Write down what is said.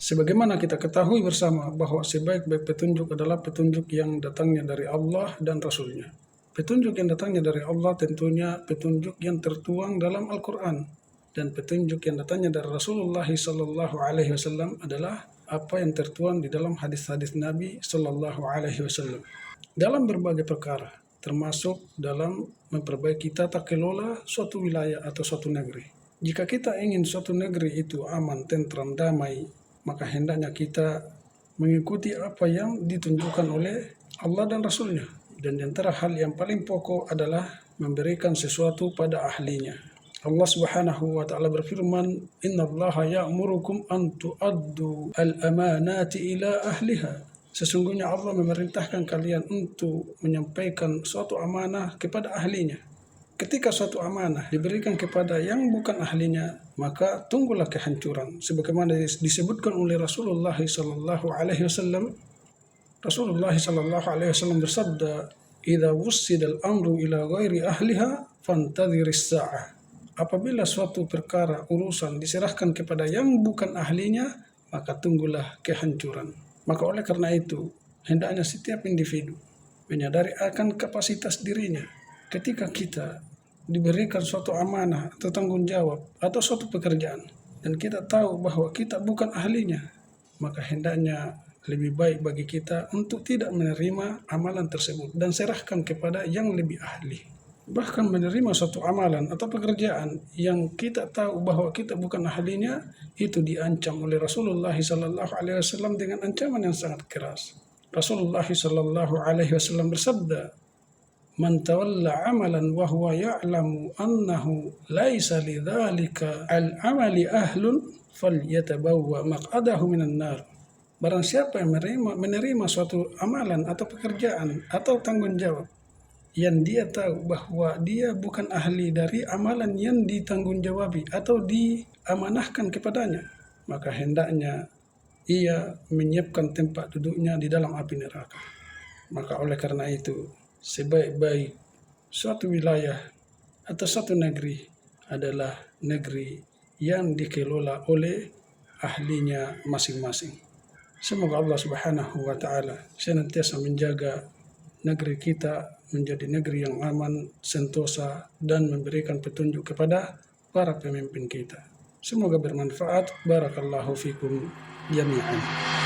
Sebagaimana kita ketahui bersama bahwa sebaik-baik petunjuk adalah petunjuk yang datangnya dari Allah dan Rasul-Nya. Petunjuk yang datangnya dari Allah tentunya petunjuk yang tertuang dalam Al-Quran. Dan petunjuk yang datangnya dari Rasulullah Sallallahu Alaihi Wasallam adalah apa yang tertuang di dalam hadis-hadis Nabi Sallallahu Alaihi Wasallam. Dalam berbagai perkara, termasuk dalam memperbaiki tata kelola suatu wilayah atau suatu negeri. Jika kita ingin suatu negeri itu aman, tentram, damai, maka hendaknya kita mengikuti apa yang ditunjukkan oleh Allah dan Rasul-Nya. Dan di antara hal yang paling pokok adalah memberikan sesuatu pada ahlinya. Allah Subhanahu wa taala berfirman, "Innallaha ya'murukum an tu'addu al-amanati ila ahliha." Sesungguhnya Allah memerintahkan kalian untuk menyampaikan suatu amanah kepada ahlinya. Ketika suatu amanah diberikan kepada yang bukan ahlinya, maka tunggulah kehancuran. Sebagaimana disebutkan oleh Rasulullah Sallallahu Alaihi Wasallam, Rasulullah Sallallahu Alaihi Wasallam bersabda, "Idza wussidal amru ila ghairi ahliha, fantadhiris sa'ah." Apabila suatu perkara urusan diserahkan kepada yang bukan ahlinya, maka tunggulah kehancuran. Maka oleh karena itu, hendaknya setiap individu menyadari akan kapasitas dirinya. Ketika kita diberikan suatu amanah atau tanggung jawab atau suatu pekerjaan dan kita tahu bahwa kita bukan ahlinya, maka hendaknya lebih baik bagi kita untuk tidak menerima amalan tersebut dan serahkan kepada yang lebih ahli. Bahkan menerima suatu amalan atau pekerjaan yang kita tahu bahwa kita bukan ahlinya, itu diancam oleh Rasulullah Sallallahu Alaihi Wasallam dengan ancaman yang sangat keras. Rasulullah Sallallahu Alaihi Wasallam bersabda, "Man tawalla amalan wa huwa ya'lamu annahu laisa lidzalika al-amali ahlun falyatabawwa maq'adahu minan nar." Barang siapa yang menerima suatu amalan atau pekerjaan atau tanggung jawab yang dia tahu bahwa dia bukan ahli dari amalan yang ditanggungjawab atau diamanahkan kepadanya, maka hendaknya ia menyiapkan tempat duduknya di dalam api neraka. Maka oleh karena itu, sebaik-baik suatu wilayah atau suatu negeri adalah negeri yang dikelola oleh ahlinya masing-masing. Semoga Allah Subhanahu wa taala senantiasa menjaga negeri kita menjadi negeri yang aman, sentosa, dan memberikan petunjuk kepada para pemimpin kita. Semoga bermanfaat. Barakallahu fikum jami'an.